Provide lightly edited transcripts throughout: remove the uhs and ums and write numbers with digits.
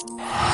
You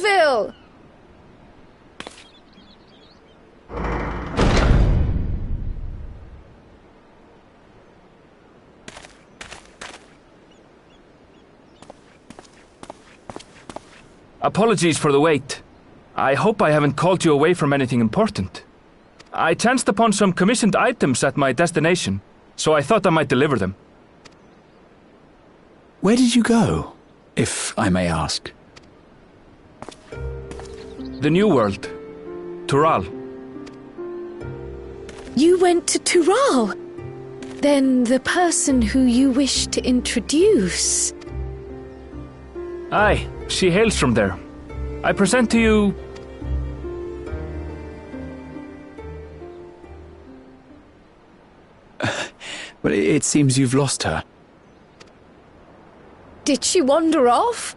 Anvil! Apologies for the wait. I hope I haven't called you away from anything important. I chanced upon some commissioned items at my destination, so I thought I might deliver them. Where did you go, if I may ask? The New World. Tural. You went to Tural? Then the person who you wish to introduce... Aye, she hails from there. I present to you... But it seems you've lost her. Did she wander off?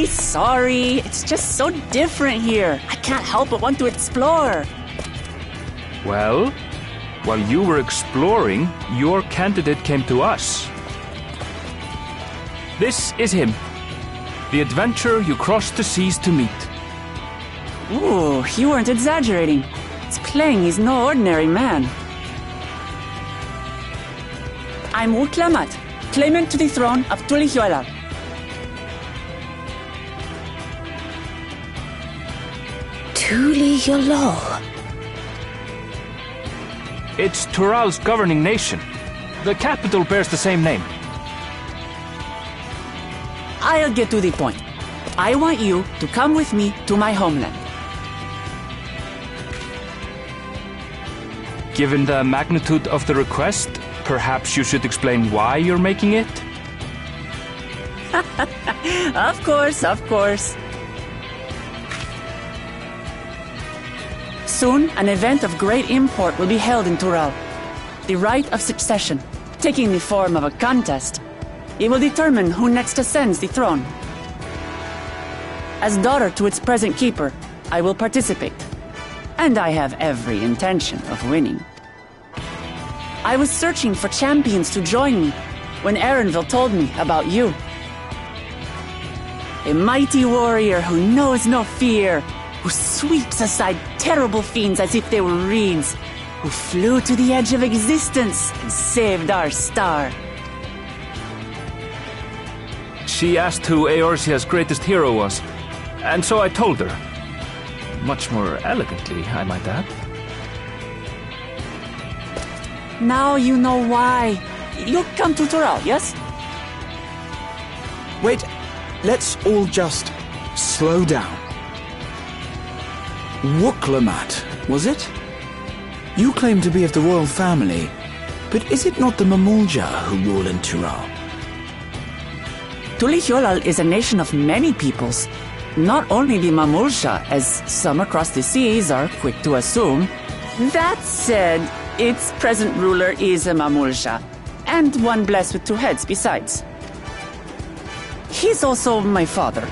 Sorry. It's just so different here. I can't help but want to explore. Well, while you were exploring, your candidate came to us. This is him. The adventurer you crossed the seas to meet. Ooh, you weren't exaggerating. It's plain he's no ordinary man. I'm Uklamat, claimant to the throne of Tulihuela. Tulihuela. It's Tural's governing nation. The capital bears the same name. I'll get to the point. I want you to come with me to my homeland. Given the magnitude of the request, perhaps you should explain why you're making it? Of course. Soon, an event of great import will be held in Tural. The right of succession, taking the form of a contest. It will determine who next ascends the throne. As daughter to its present keeper, I will participate. And I have every intention of winning. I was searching for champions to join me when Erenville told me about you. A mighty warrior who knows no fear, who sweeps aside terrible fiends as if they were reeds, who flew to the edge of existence and saved our star. She asked who Eorzea's greatest hero was, and so I told her. Much more elegantly, I might add. Now you know why. You'll come to Tural, yes? Wait, let's all just slow down. Wuklamat, was it? You claim to be of the royal family, but is it not the Mamulja who rule in Tural? Tulihuela is a nation of many peoples. Not only the Mamulja, as some across the seas are quick to assume. That said, its present ruler is a Mamulja, and one blessed with two heads besides. He's also my father.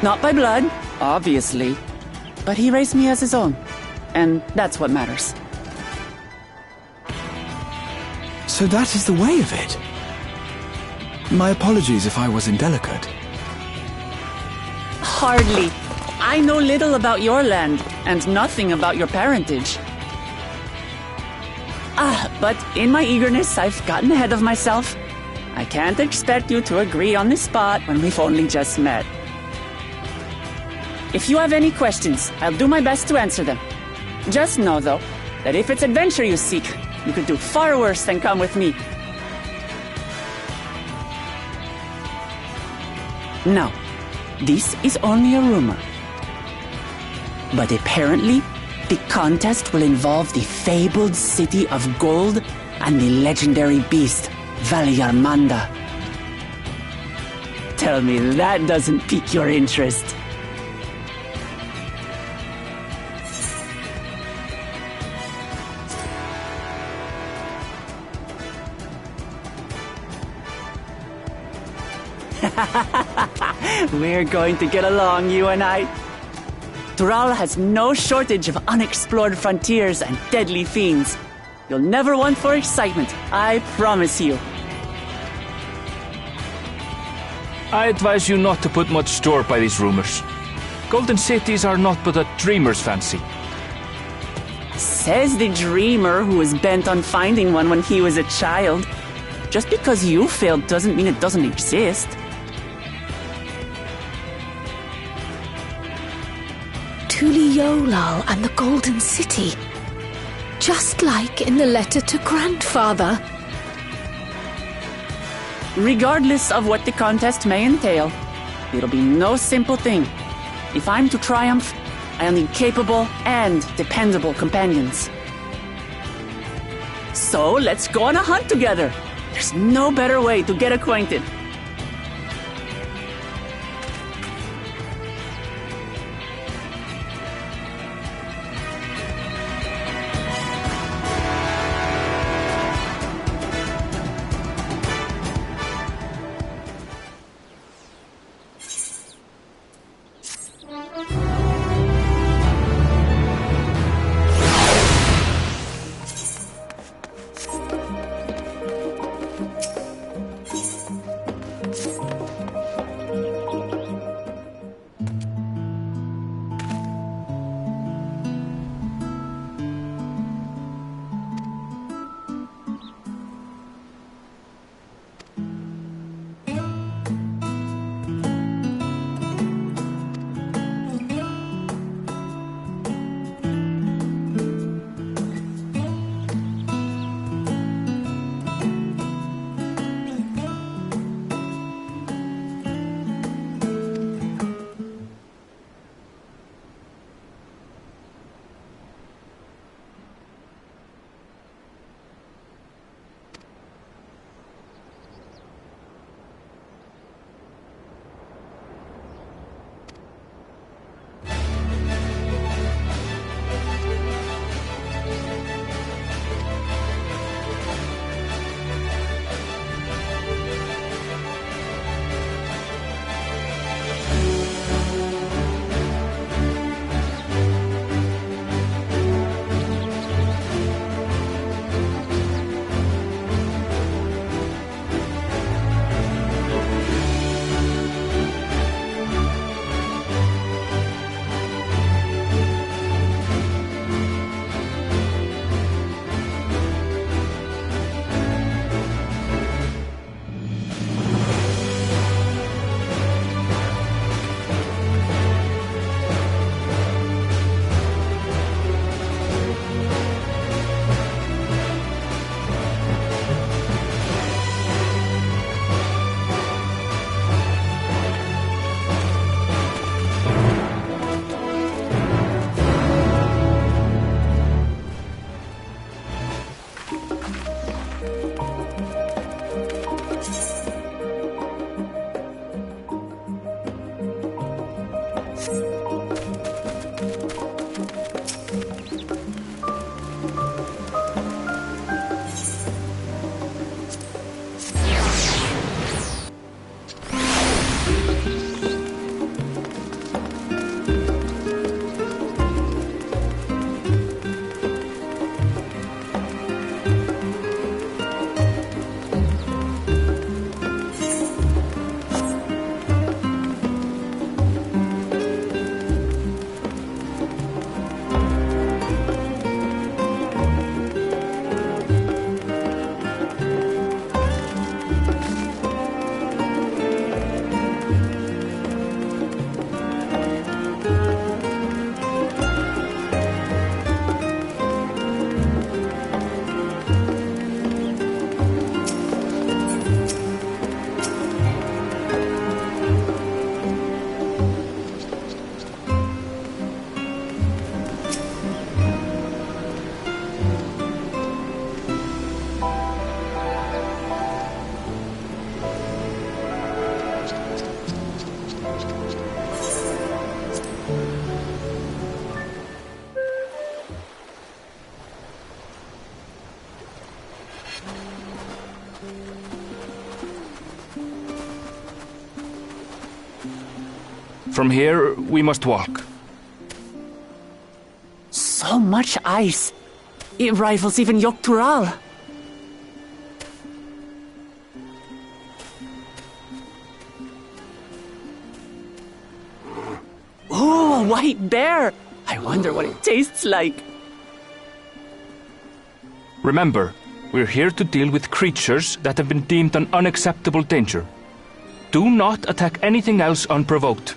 Not by blood, obviously, but he raised me as his own, and that's what matters. So that is the way of it. My apologies if I was indelicate. Hardly. I know little about your land, and nothing about your parentage. But in my eagerness, I've gotten ahead of myself. I can't expect you to agree on the spot when we've only just met. If you have any questions, I'll do my best to answer them. Just know, though, that if it's adventure you seek, you could do far worse than come with me. Now, this is only a rumor. But apparently, the contest will involve the fabled city of gold and the legendary beast, Valyarmanda. Tell me that doesn't pique your interest. We're going to get along, you and I. Tural has no shortage of unexplored frontiers and deadly fiends. You'll never want for excitement, I promise you. I advise you not to put much store by these rumors. Golden cities are not but a dreamer's fancy. Says the dreamer who was bent on finding one when he was a child. Just because you failed doesn't mean it doesn't exist. Tuliolal and the Golden City. Just like in the letter to Grandfather. Regardless of what the contest may entail, it'll be no simple thing. If I'm to triumph, I'll need capable and dependable companions. So let's go on a hunt together. There's no better way to get acquainted. From here, we must walk. So much ice. It rivals even Yogg-Tural. Oh, a white bear! I wonder what it tastes like. Remember, we're here to deal with creatures that have been deemed an unacceptable danger. Do not attack anything else unprovoked.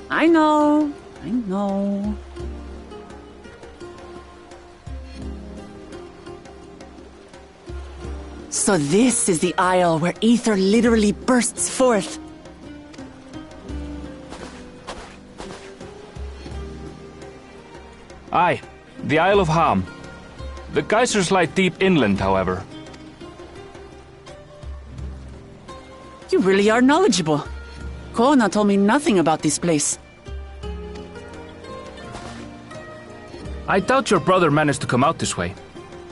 I know. I know. So this is the isle where ether literally bursts forth. Aye, the Isle of Ham. The geysers lie deep inland, however. You really are knowledgeable. Kona told me nothing about this place. I doubt your brother managed to come out this way.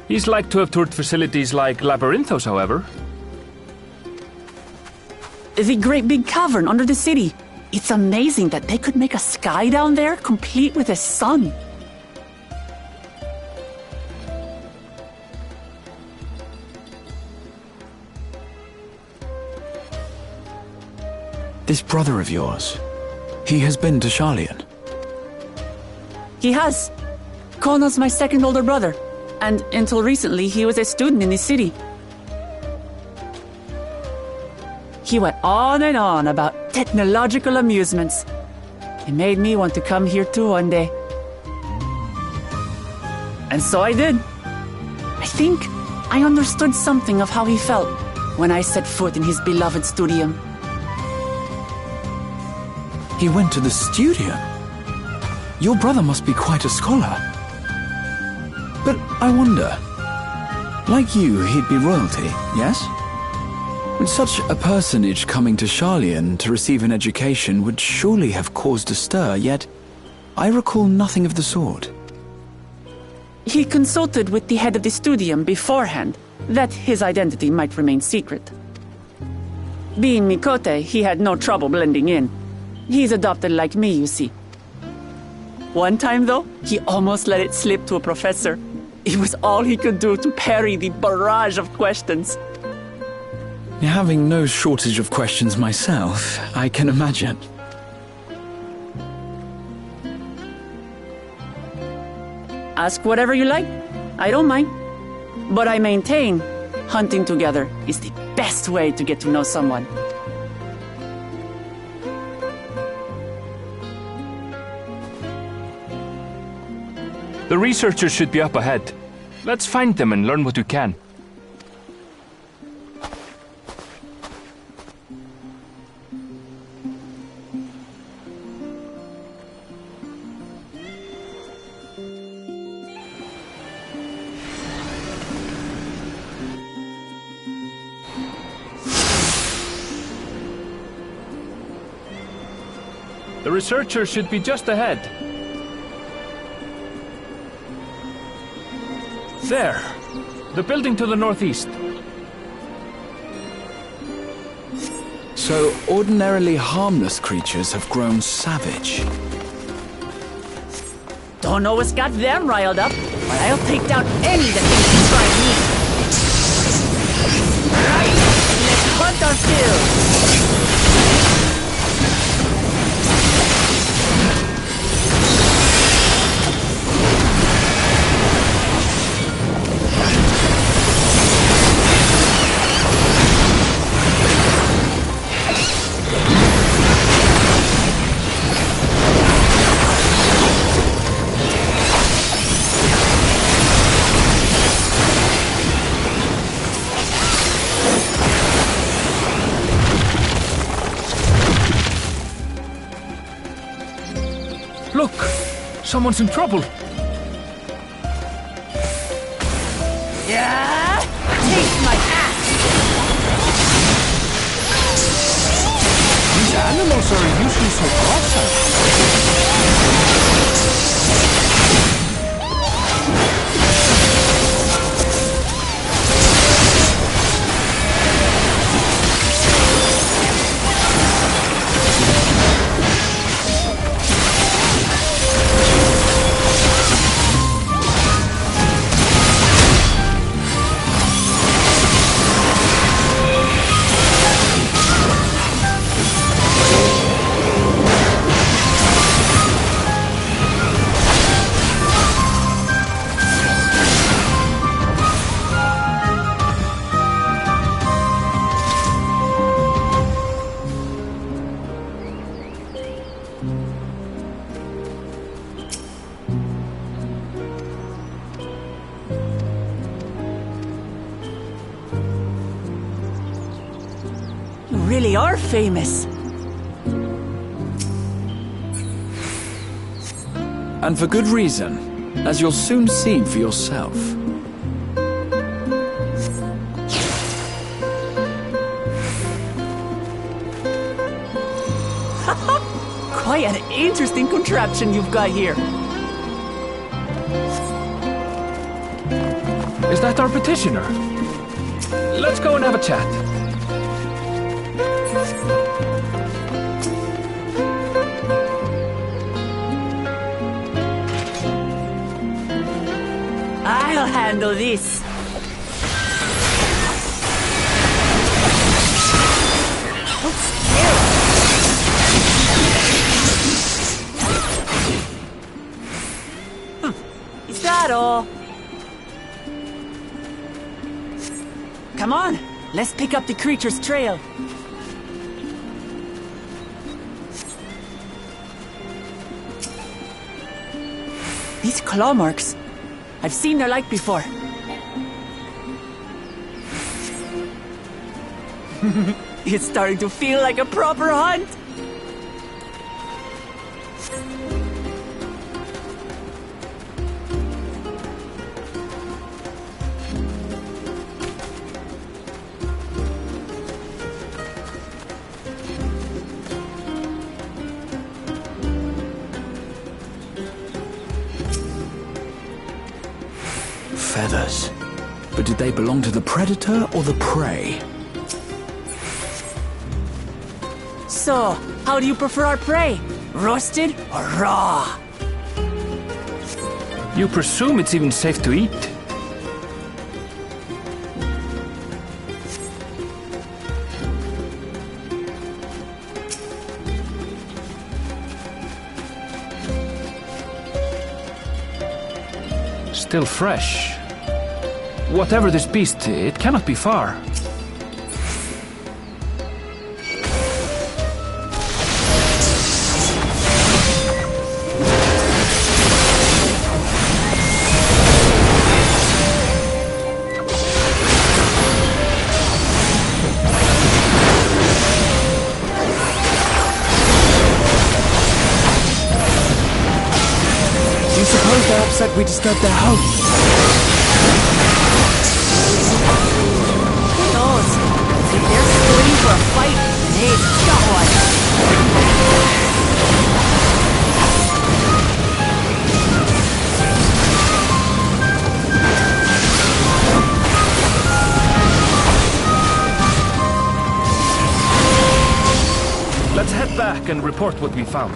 He's like to have toured facilities like Labyrinthos, however. The great big cavern under the city. It's amazing that they could make a sky down there complete with a sun. This brother of yours, he has been to Sharlayan. He has. Kona's my second older brother, and until recently he was a student in this city. He went on and on about technological amusements. It made me want to come here too one day. And so I did. I think I understood something of how he felt when I set foot in his beloved studium. He went to the studio. Your brother must be quite a scholar. But I wonder, like you, he'd be royalty, yes? With such a personage coming to Sharlayan to receive an education would surely have caused a stir, yet I recall nothing of the sort. He consulted with the head of the studium beforehand, that his identity might remain secret. Being Mikote, he had no trouble blending in. He's adopted like me, you see. One time, though, he almost let it slip to a professor. It was all he could do to parry the barrage of questions. Having no shortage of questions myself, I can imagine. Ask whatever you like. I don't mind. But I maintain, hunting together is the best way to get to know someone. The researchers should be up ahead. Let's find them and learn what we can. The researchers should be just ahead. There. The building to the northeast. So, ordinarily harmless creatures have grown savage. Don't know what's got them riled up, but I'll take down any that thinks to try me. Right, let's hunt our fill. Look! Someone's in trouble! Yeah! Taste my axe! These animals are usually so docile. really are famous. And for good reason, as you'll soon see for yourself. Quite an interesting contraption you've got here. Is that our petitioner? Let's go and have a chat. I'll handle this. Is that all? Come on, let's pick up the creature's trail. These claw marks, I've seen their like before. It's starting to feel like a proper hunt. Feathers. But did they belong to the predator or the prey? So, how do you prefer our prey? Roasted or raw? You presume it's even safe to eat? Still fresh. Whatever this beast, it cannot be far. Do you suppose they're upset we disturbed their home? Who knows? If they're screaming for a fight, they've got one. Let's head back and report what we found.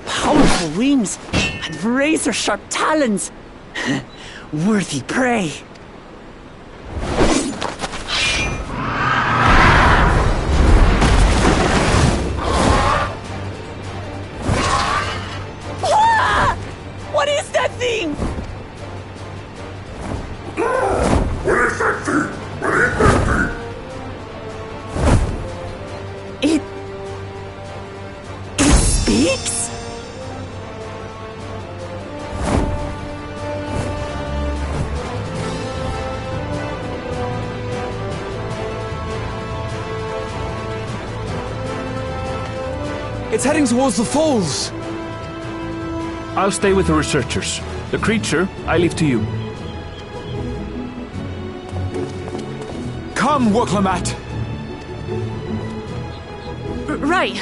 Powerful wings and razor-sharp talons. Worthy prey. Ah! What is that thing? What is that thing? What is that thing? It speaks? It's heading towards the falls! I'll stay with the researchers. The creature, I leave to you. Come, Woklamat! Right.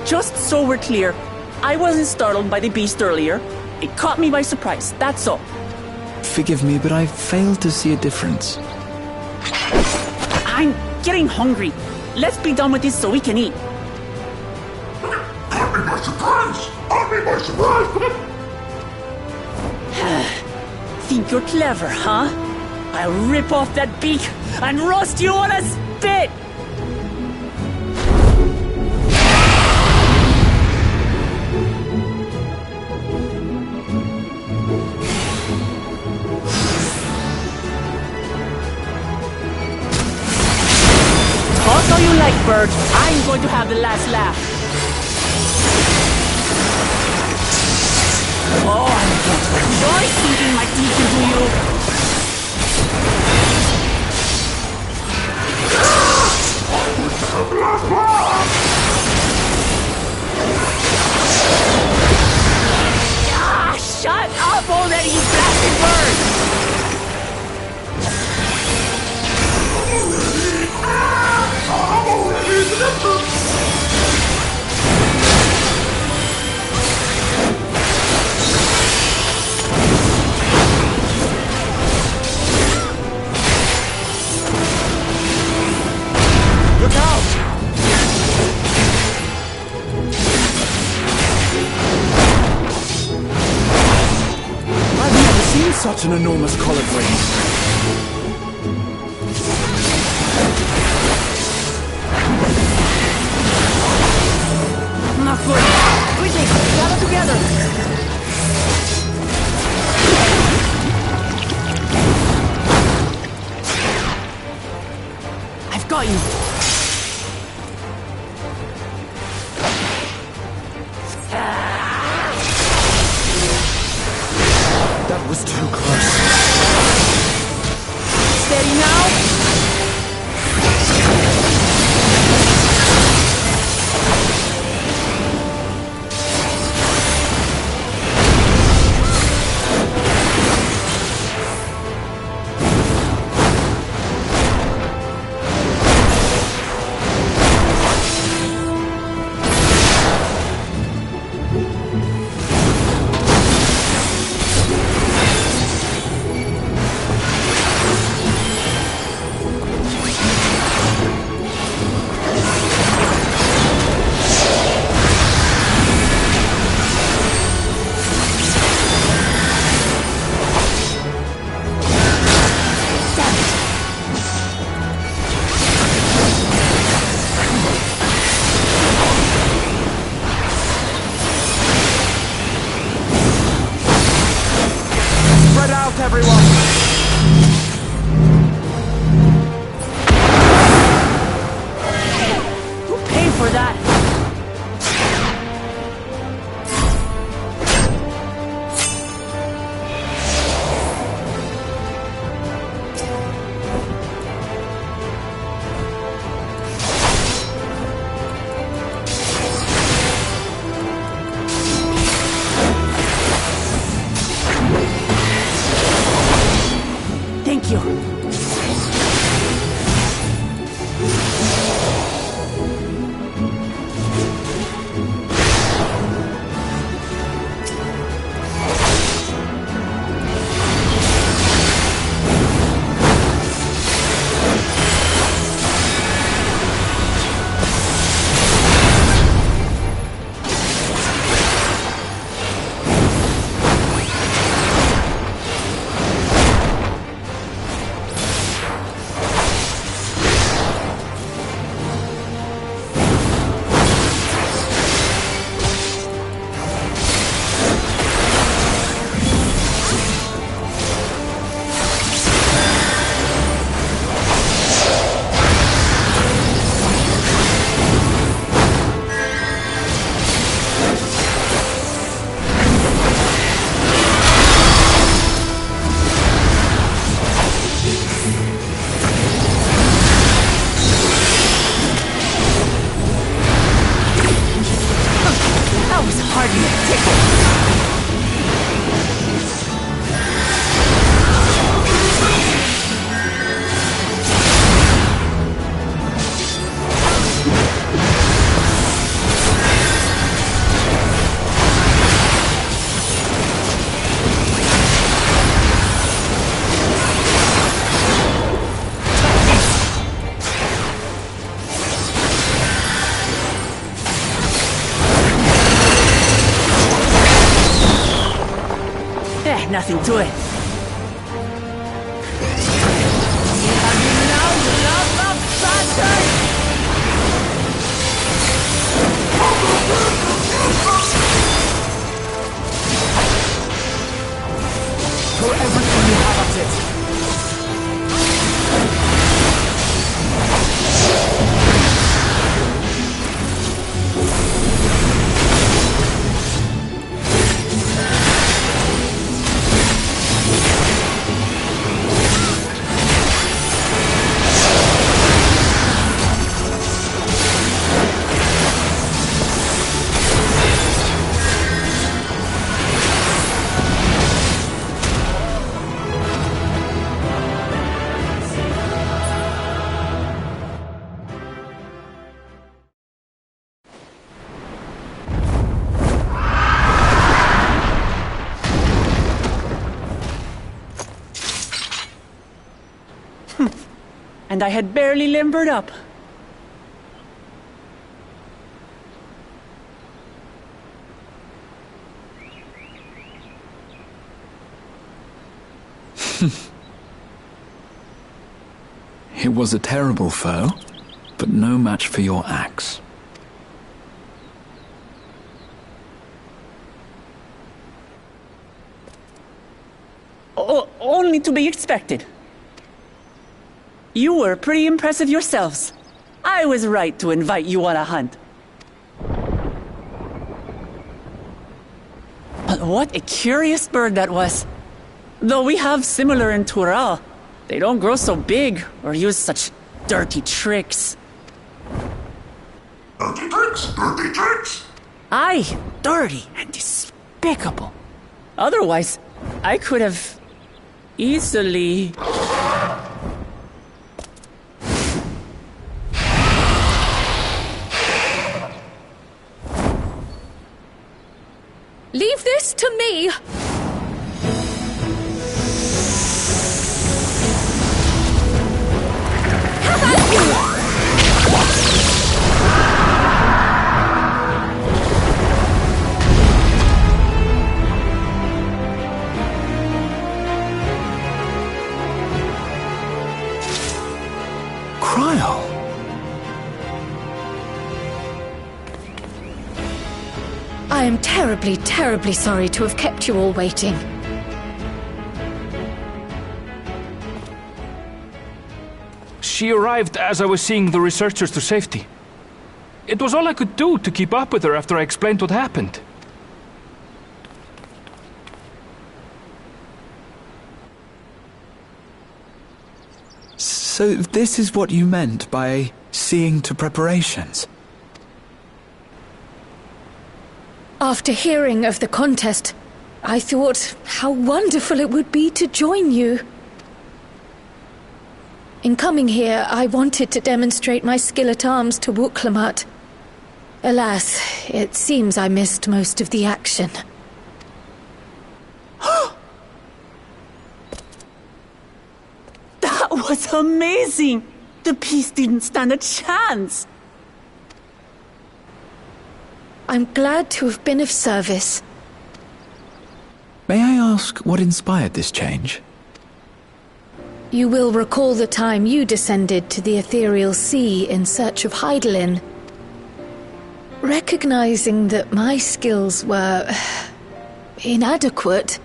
Just so we're clear, I wasn't startled by the beast earlier. It caught me by surprise, that's all. Forgive me, but I failed to see a difference. I'm getting hungry. Let's be done with this so we can eat. Caught me by surprise! Caught me by surprise! Think you're clever, huh? I'll rip off that beak and roast you on a spit! Talk all you like, bird. I'm going to have the last laugh. Oh, I'm going to enjoy sinking my teeth into you. Ah, shut up already, you blasted bird! Look out! I've never seen such an enormous collard ring. Not good. Quickly, gather together. I've got you. That was too close. Steady now. Nothing to it. Throw everything you have at it. And I had barely limbered up. It was a terrible foe, but no match for your axe. Only to be expected. You were pretty impressive yourselves. I was right to invite you on a hunt. But what a curious bird that was. Though we have similar in Tural, they don't grow so big or use such dirty tricks. Dirty tricks? Dirty tricks? Aye, dirty and despicable. Otherwise, I could have easily... Leave this to me! Have at you! Cryle! I am terribly, terribly sorry to have kept you all waiting. She arrived as I was seeing the researchers to safety. It was all I could do to keep up with her after I explained what happened. So this is what you meant by seeing to preparations? After hearing of the contest, I thought how wonderful it would be to join you. In coming here, I wanted to demonstrate my skill at arms to Wuklamut. Alas, it seems I missed most of the action. That was amazing! The piece didn't stand a chance! I'm glad to have been of service. May I ask what inspired this change? You will recall the time you descended to the ethereal sea in search of Heidelin. Recognizing that my skills were inadequate,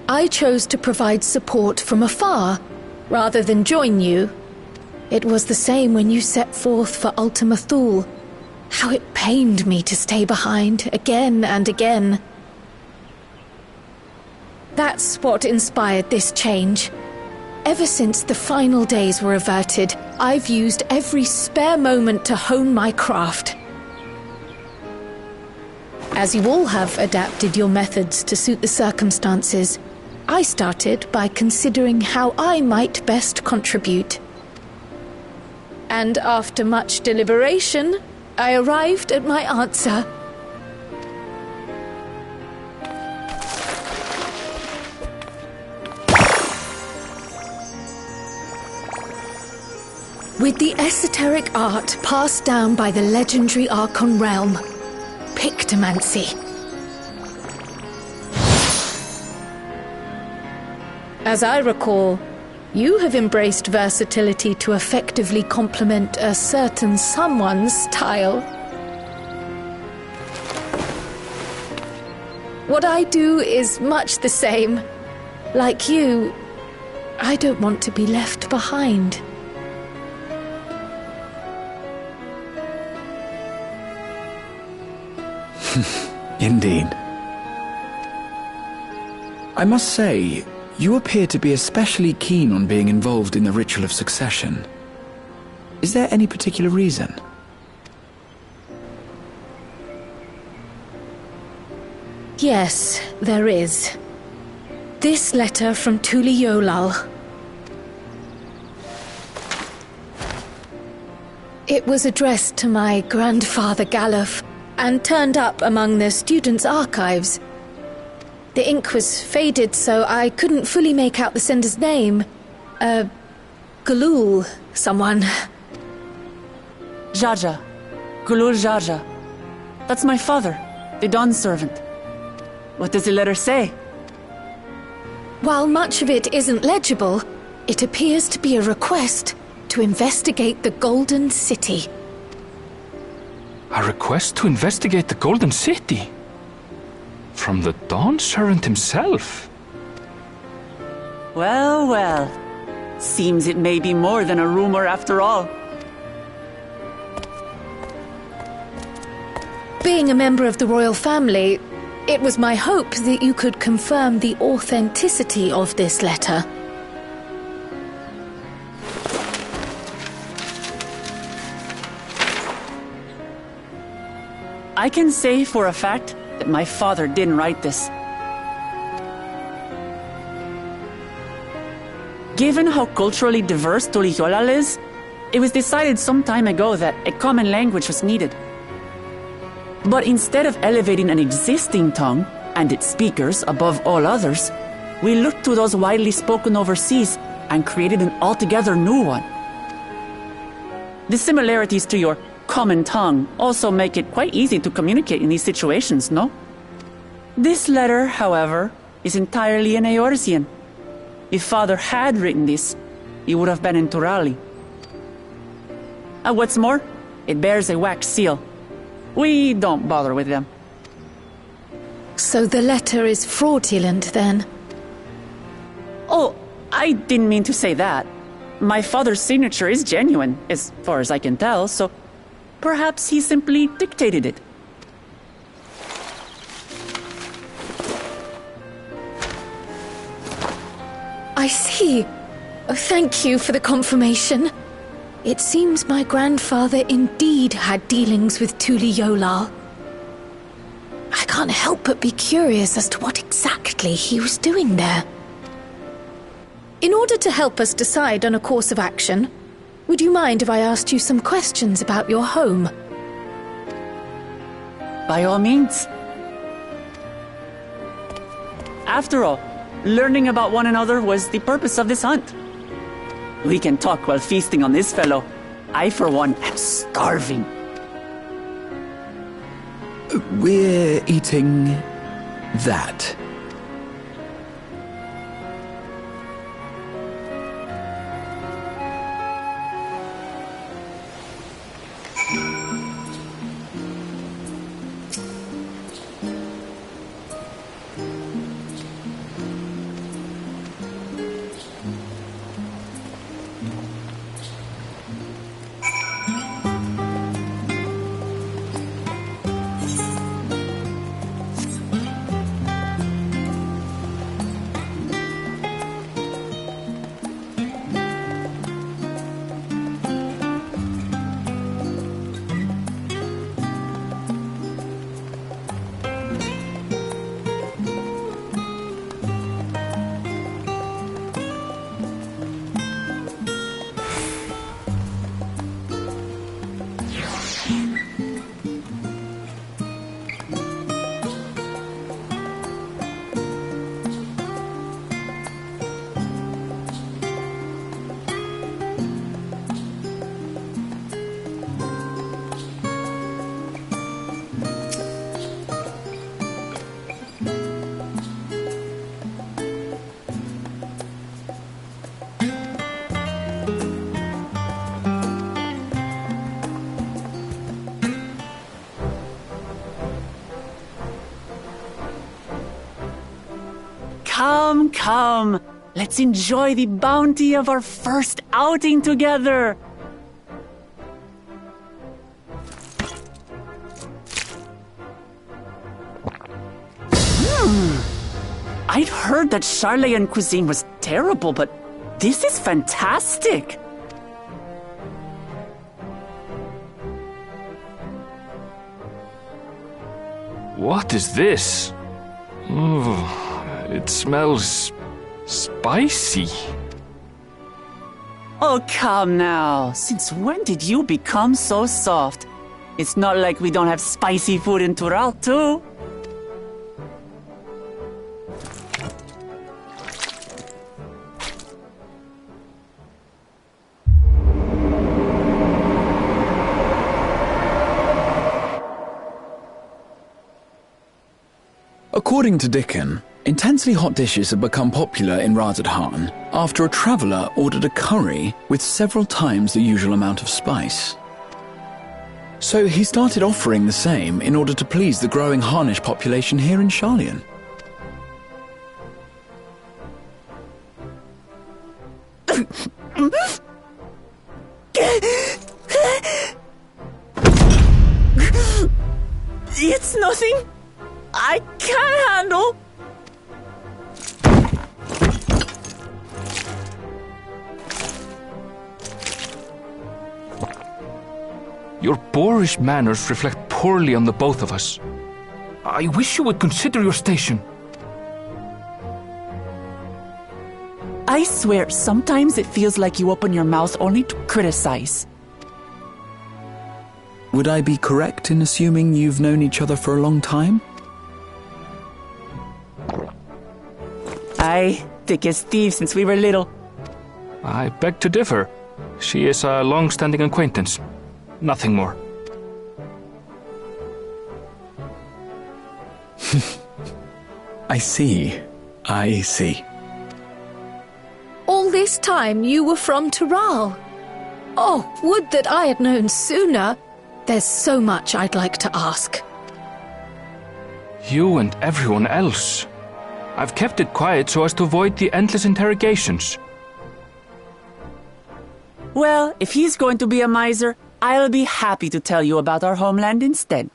I chose to provide support from afar, rather than join you. It was the same when you set forth for Ultima Thule. How it pained me to stay behind, again and again. That's what inspired this change. Ever since the final days were averted, I've used every spare moment to hone my craft. As you all have adapted your methods to suit the circumstances, I started by considering how I might best contribute. And after much deliberation, I arrived at my answer. With the esoteric art passed down by the legendary Archon realm, Pictomancy. As I recall, you have embraced versatility to effectively complement a certain someone's style. What I do is much the same. Like you, I don't want to be left behind. Indeed. I must say, you appear to be especially keen on being involved in the ritual of succession. Is there any particular reason? Yes, there is. This letter from Tuli Yolal. It was addressed to my grandfather Galuf and turned up among the students' archives. The ink was faded, so I couldn't fully make out the sender's name. Galul, someone. Jaja. Gulul Jaja. That's my father, the Dawn servant. What does the letter say? While much of it isn't legible, it appears to be a request to investigate the Golden City. A request to investigate the Golden City? From the Dawn Servant himself? Well, well. Seems it may be more than a rumor after all. Being a member of the royal family, it was my hope that you could confirm the authenticity of this letter. I can say for a fact that my father didn't write this. Given how culturally diverse Tuli Yolal is, it was decided some time ago that a common language was needed. But instead of elevating an existing tongue and its speakers above all others, we looked to those widely spoken overseas and created an altogether new one. The similarities to your common tongue also make it quite easy to communicate in these situations, no? This letter, however, is entirely in Eorzean. If Father had written this, it would have been in Turali. And what's more, it bears a wax seal. We don't bother with them. So the letter is fraudulent, then? Oh, I didn't mean to say that. My father's signature is genuine, as far as I can tell, so perhaps he simply dictated it. I see. Oh, thank you for the confirmation. It seems my grandfather indeed had dealings with Tuli Yolal. I can't help but be curious as to what exactly he was doing there. In order to help us decide on a course of action, would you mind if I asked you some questions about your home? By all means. After all, learning about one another was the purpose of this hunt. We can talk while feasting on this fellow. I, for one, am starving. We're eating that. come, come. Let's enjoy the bounty of our first outing together. I'd heard that Charlayan cuisine was terrible, but this is fantastic. What is this? Oh, it smells spicy. Oh, come now. Since when did you become so soft? It's not like we don't have spicy food in Tural, too. According to Dickon, intensely hot dishes have become popular in Razadhan after a traveller ordered a curry with several times the usual amount of spice. So he started offering the same in order to please the growing Harnish population here in Charlayan. It's nothing I can't handle. Your boorish manners reflect poorly on the both of us. I wish you would consider your station. I swear, sometimes it feels like you open your mouth only to criticize. Would I be correct in assuming you've known each other for a long time? Aye, thick as thieves since we were little. I beg to differ. She is a long-standing acquaintance. Nothing more. I see. I see. All this time you were from Tural. Oh, would that I had known sooner. There's so much I'd like to ask. You and everyone else. I've kept it quiet so as to avoid the endless interrogations. Well, if he's going to be a miser, I'll be happy to tell you about our homeland instead.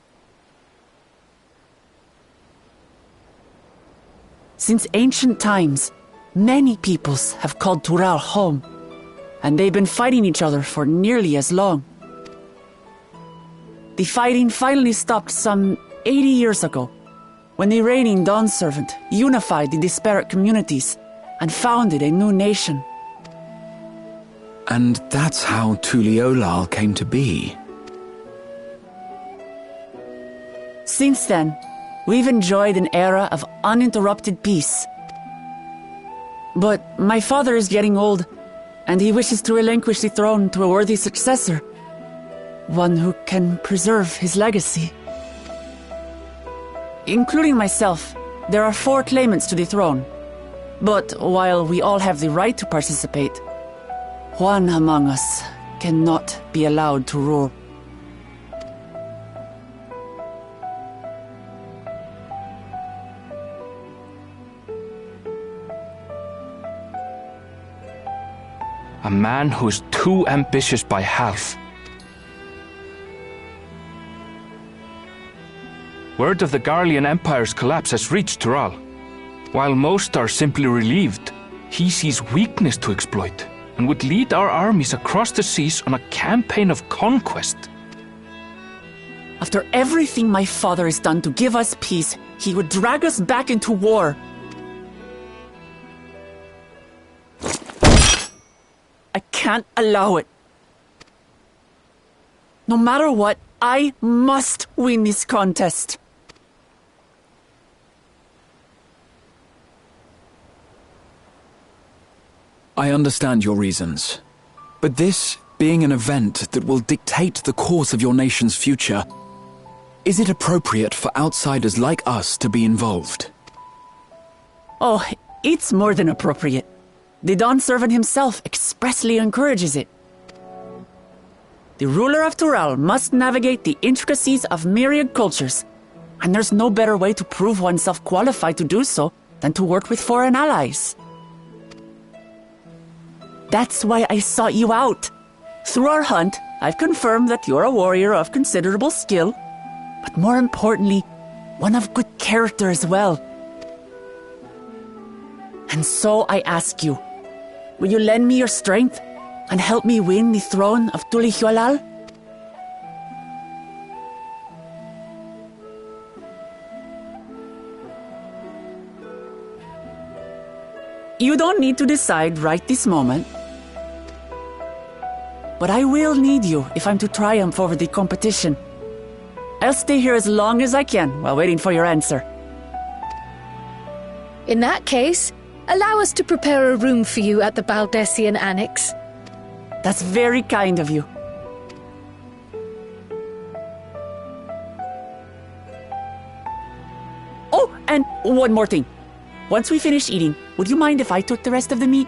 Since ancient times, many peoples have called Tural home, and they've been fighting each other for nearly as long. The fighting finally stopped some 80 years ago, when the reigning Dawn Servant unified the disparate communities and founded a new nation. And that's how Tuliolal came to be. Since then, we've enjoyed an era of uninterrupted peace. But my father is getting old, and he wishes to relinquish the throne to a worthy successor, one who can preserve his legacy. Including myself, there are 4 claimants to the throne. But while we all have the right to participate, one among us cannot be allowed to rule. A man who is too ambitious by half. Word of the Garlean Empire's collapse has reached Tural. While most are simply relieved, he sees weakness to exploit and would lead our armies across the seas on a campaign of conquest. After everything my father has done to give us peace, he would drag us back into war. I can't allow it. No matter what, I must win this contest. I understand your reasons. But this being an event that will dictate the course of your nation's future, is it appropriate for outsiders like us to be involved? Oh, it's more than appropriate. The Dawn Servant himself expressly encourages it. The ruler of Tural must navigate the intricacies of myriad cultures, and there's no better way to prove oneself qualified to do so than to work with foreign allies. That's why I sought you out. Through our hunt, I've confirmed that you're a warrior of considerable skill, but more importantly, one of good character as well. And so I ask you, will you lend me your strength and help me win the throne of Tulihualal? You don't need to decide right this moment. But I will need you if I'm to triumph over the competition. I'll stay here as long as I can while waiting for your answer. In that case, allow us to prepare a room for you at the Baldessian Annex. That's very kind of you. Oh, and one more thing. Once we finish eating, would you mind if I took the rest of the meat?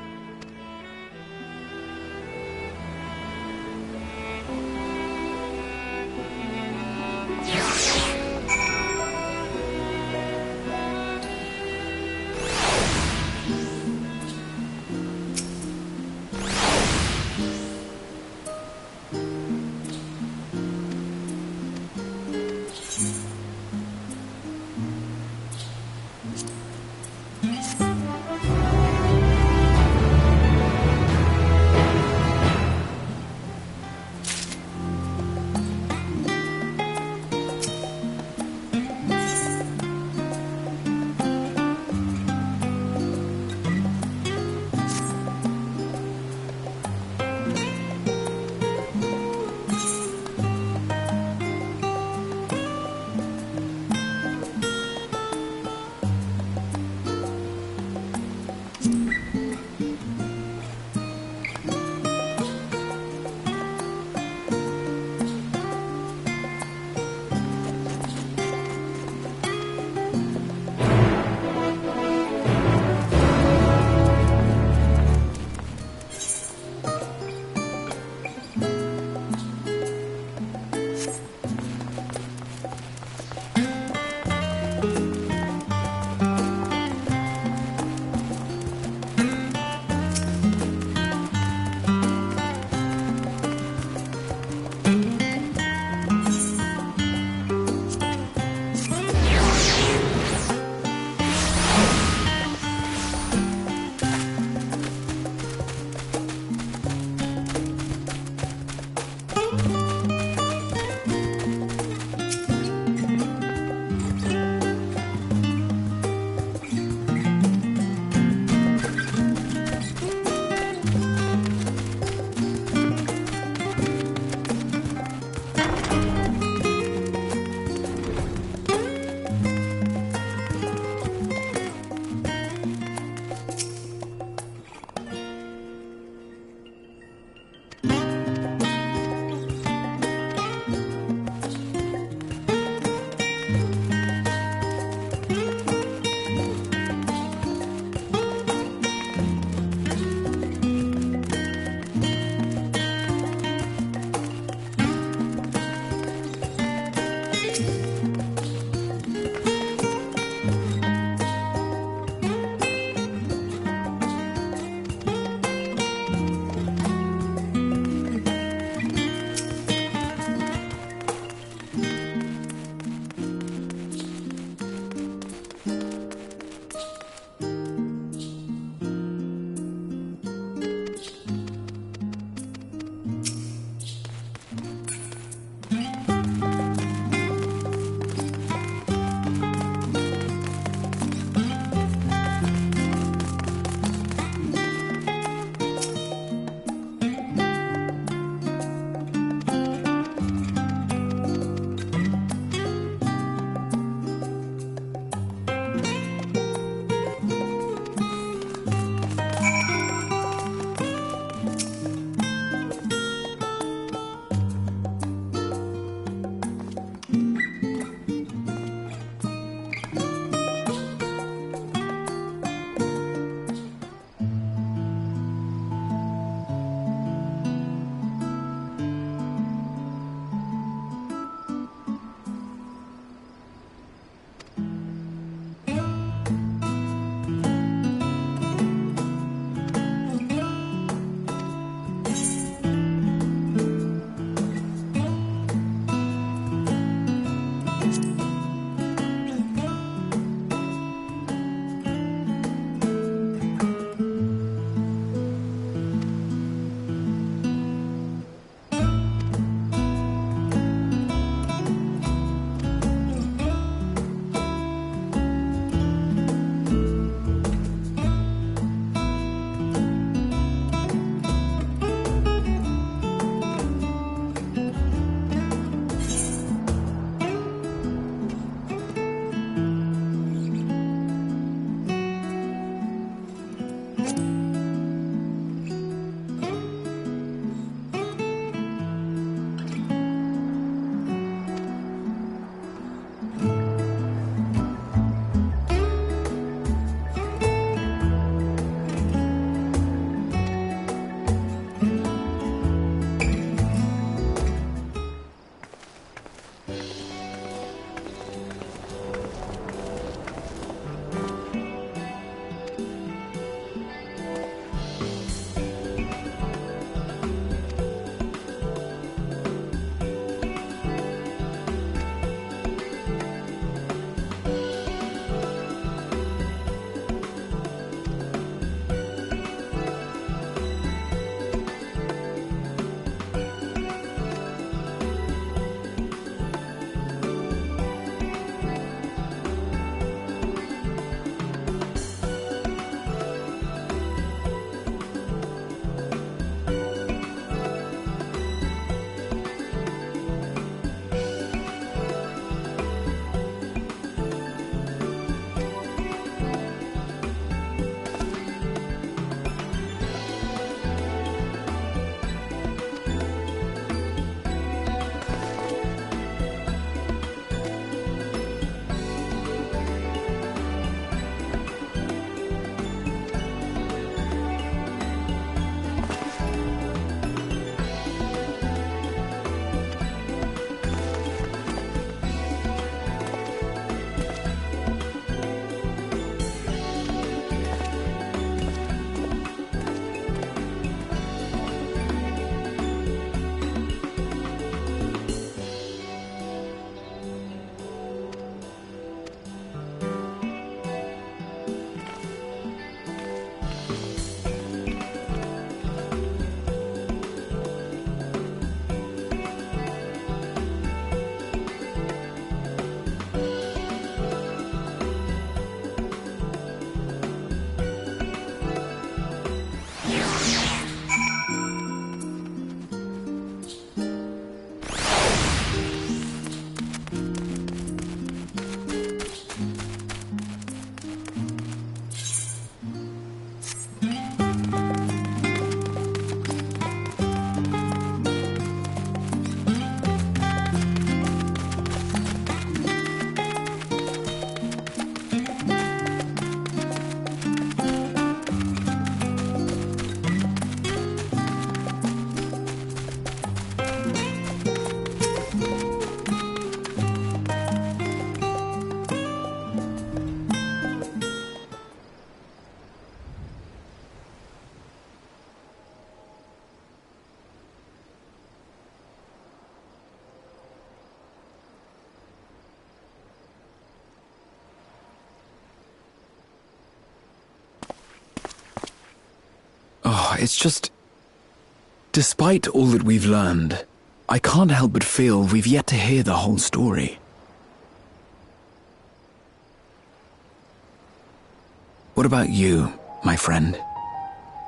It's just... Despite all that we've learned, I can't help but feel we've yet to hear the whole story. What about you, my friend?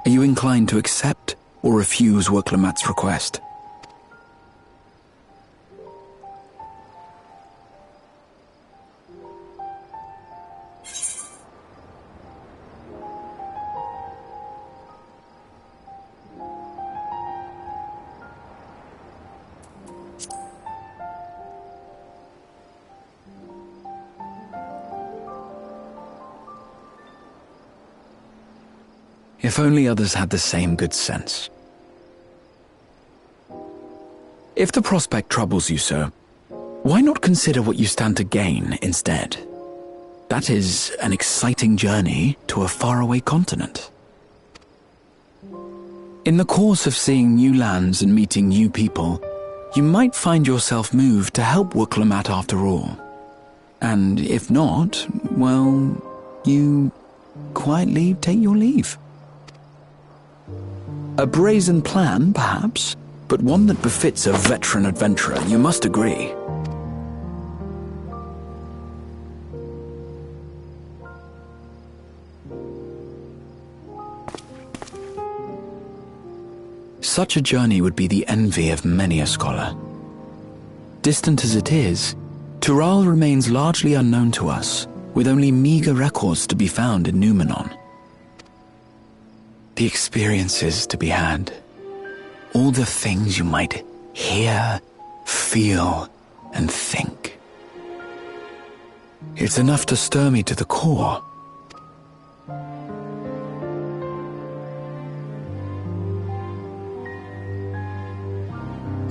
Are you inclined to accept or refuse Wurklamat's request? If only others had the same good sense. If the prospect troubles you, sir, why not consider what you stand to gain instead? That is an exciting journey to a faraway continent. In the course of seeing new lands and meeting new people, you might find yourself moved to help Wurklamat after all. And if not, well, you quietly take your leave. A brazen plan, perhaps, but one that befits a veteran adventurer, you must agree. Such a journey would be the envy of many a scholar. Distant as it is, Tural remains largely unknown to us, with only meager records to be found in Numenor. The experiences to be had, all the things you might hear, feel, and think. It's enough to stir me to the core.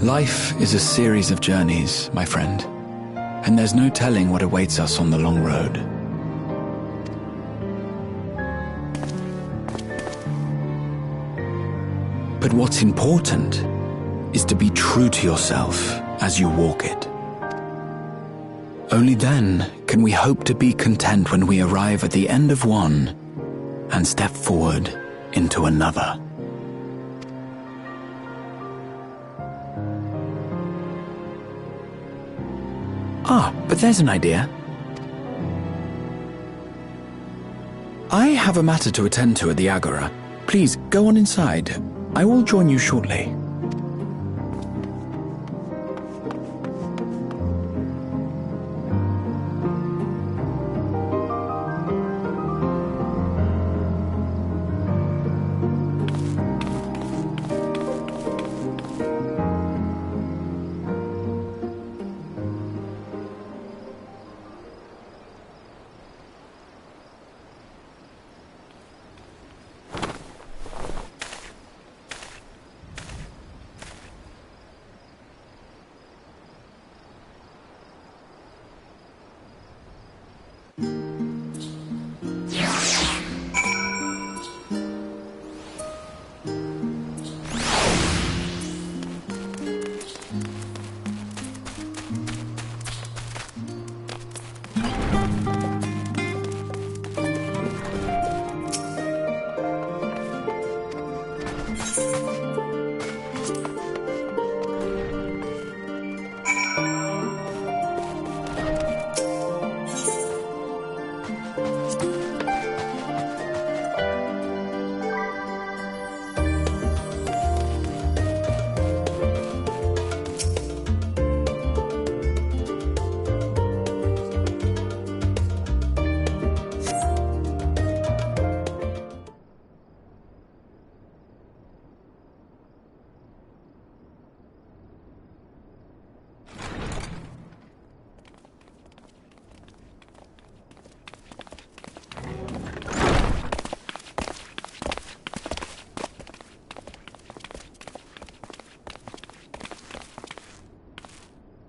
Life is a series of journeys, my friend, and there's no telling what awaits us on the long road. But what's important is to be true to yourself as you walk it. Only then can we hope to be content when we arrive at the end of one and step forward into another. Ah, but there's an idea. I have a matter to attend to at the Agora. Please, go on inside. I will join you shortly.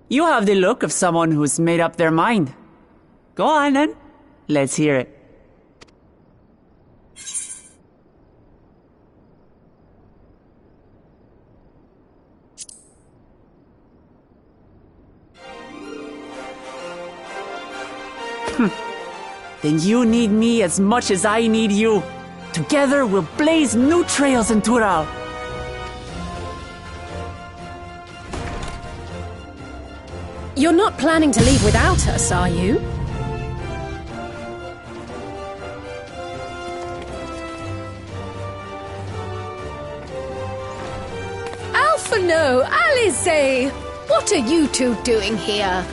You have the look of someone who's made up their mind. Go on then. Let's hear it. Then you need me as much as I need you Together we'll blaze new trails in Tural. You're not planning to leave without us, are you? No, Alice! What are you two doing here?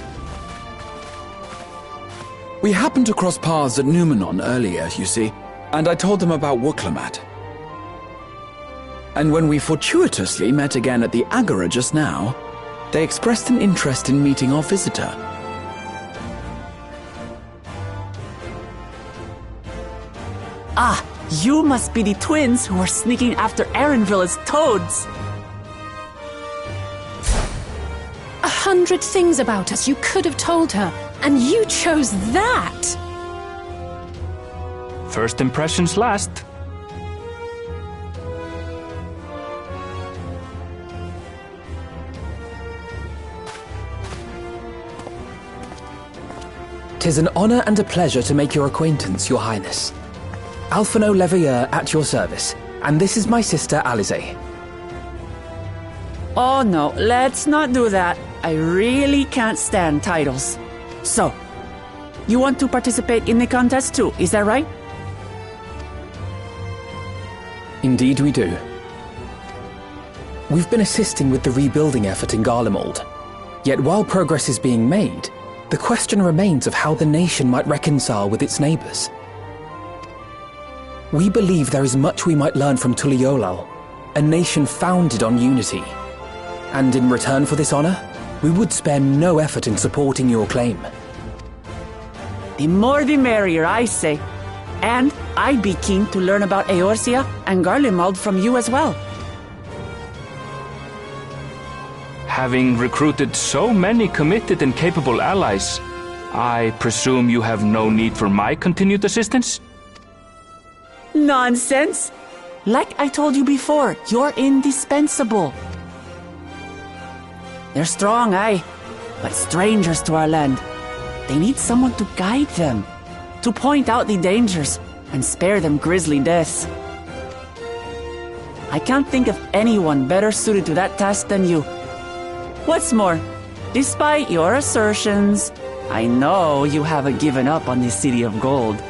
We happened to cross paths at Numenon earlier, you see, and I told them about Wooklamat. And when we fortuitously met again at the Agora just now, they expressed an interest in meeting our visitor. Ah, you must be the twins who are sneaking after Erenville as toads. 100 things about us you could have told her, and you chose that! First impressions last. "'Tis an honor and a pleasure to make your acquaintance, Your Highness. Alphino Leveilleur at your service, and this is my sister Alize." Oh no, let's not do that. I really can't stand titles. So, you want to participate in the contest too, is that right? Indeed we do. We've been assisting with the rebuilding effort in Garlemald. Yet while progress is being made, the question remains of how the nation might reconcile with its neighbors. We believe there is much we might learn from Tuliolal, a nation founded on unity. And in return for this honor, we would spare no effort in supporting your claim. The more the merrier, I say. And I'd be keen to learn about Eorzea and Garlemald from you as well. Having recruited so many committed and capable allies, I presume you have no need for my continued assistance? Nonsense! Like I told you before, you're indispensable. They're strong, aye, but strangers to our land. They need someone to guide them, to point out the dangers, and spare them grisly deaths. I can't think of anyone better suited to that task than you. What's more, despite your assertions, I know you haven't given up on the City of Gold.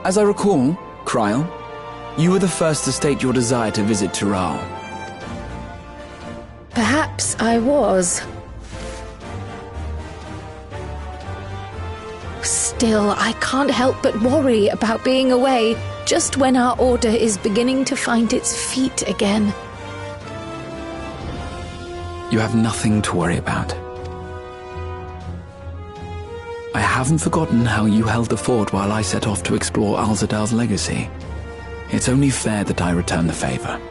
As I recall, Kryl, you were the first to state your desire to visit Tural. Perhaps I was. Still, I can't help but worry about being away just when our order is beginning to find its feet again. You have nothing to worry about. I haven't forgotten how you held the fort while I set off to explore Alzadal's legacy. It's only fair that I return the favor.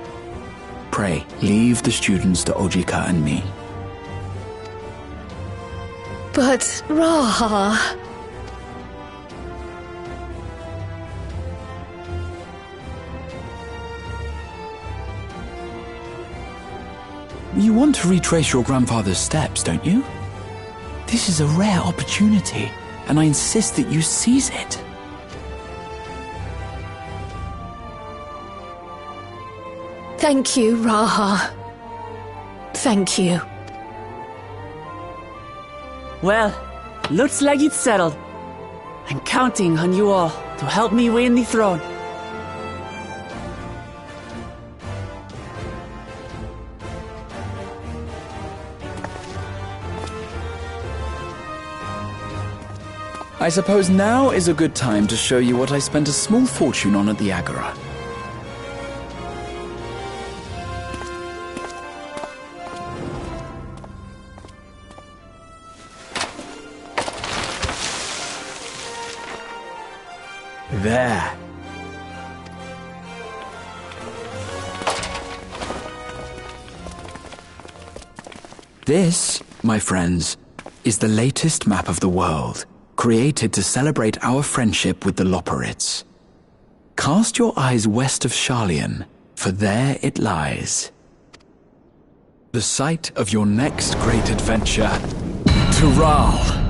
Pray, leave the students to Ojika and me. But, Raha... You want to retrace your grandfather's steps, don't you? This is a rare opportunity, and I insist that you seize it. Thank you, Raha. Thank you. Well, looks like it's settled. I'm counting on you all to help me win the throne. I suppose now is a good time to show you what I spent a small fortune on at the Agora. There. This, my friends, is the latest map of the world, created to celebrate our friendship with the Loporrits. Cast your eyes west of Sharlayan, for there it lies. The site of your next great adventure, Tural.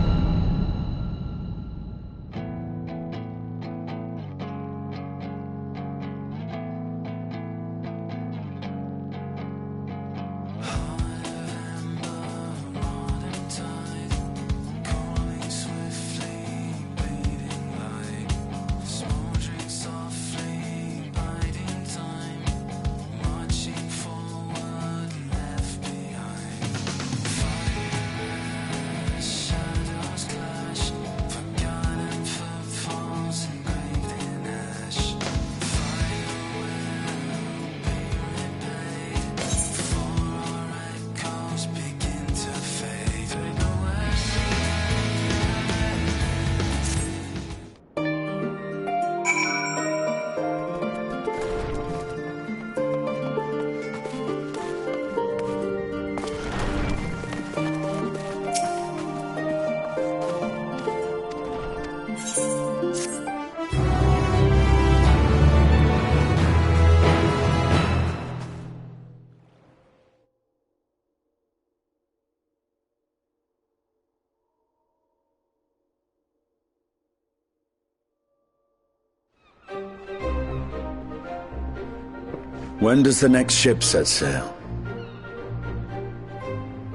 When does the next ship set sail?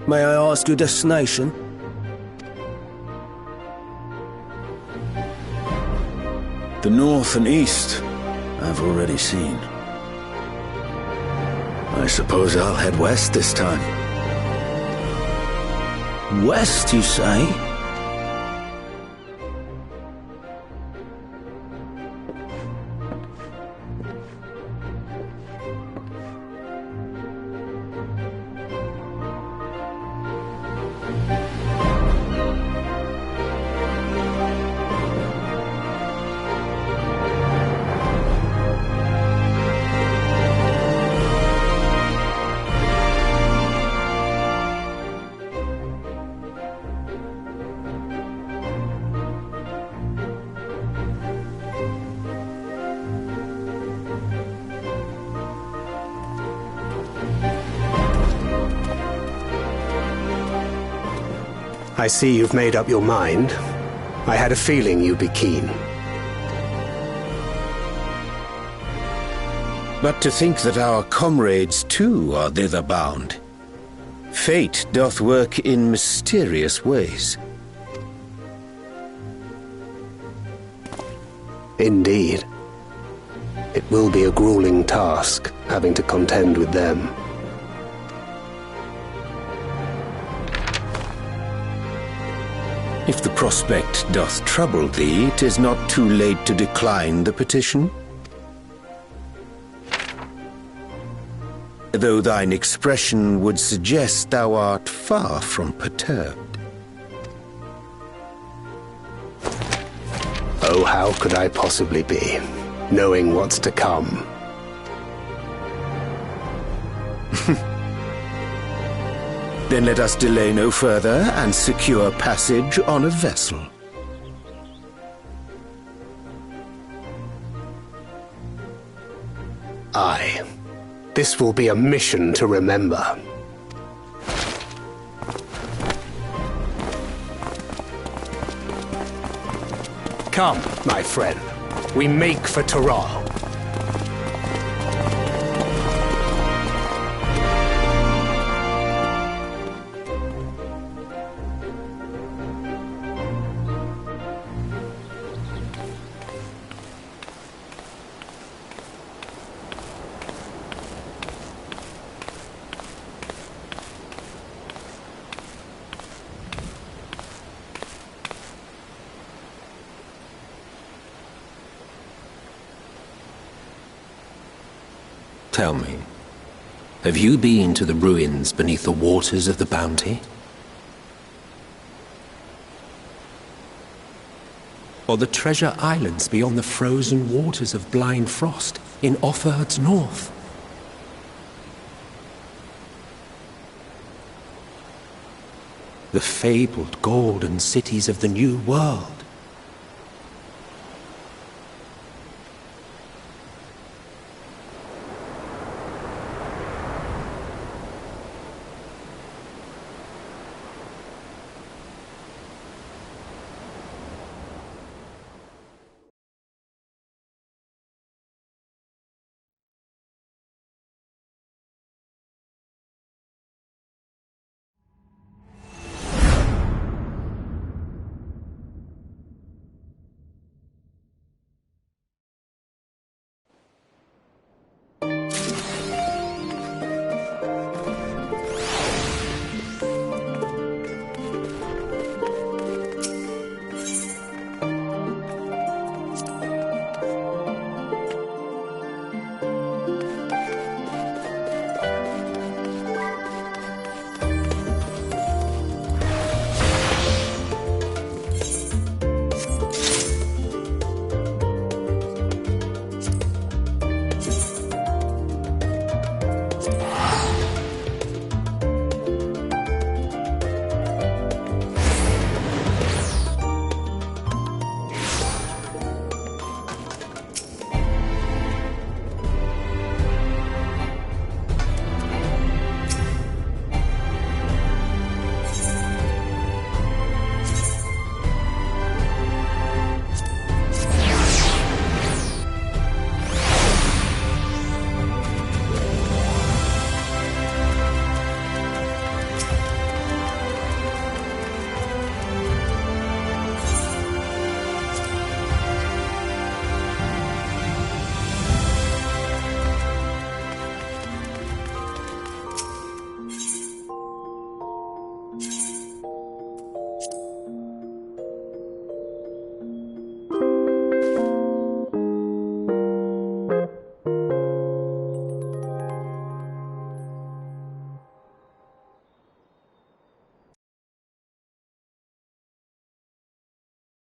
May I ask your destination? The north and east, I've already seen. I suppose I'll head west this time. West, you say? I see you've made up your mind. I had a feeling you'd be keen. But to think that our comrades too are thither bound. Fate doth work in mysterious ways. Indeed. It will be a grueling task, having to contend with them. If the prospect doth trouble thee, 'tis not too late to decline the petition. Though thine expression would suggest thou art far from perturbed. Oh, how could I possibly be, knowing what's to come? Then let us delay no further and secure passage on a vessel. Aye. This will be a mission to remember. Come, my friend. We make for Tural. Tell me, have you been to the ruins beneath the waters of the Bounty? Or the treasure islands beyond the frozen waters of Blind Frost in Offerd's north? The fabled golden cities of the New World?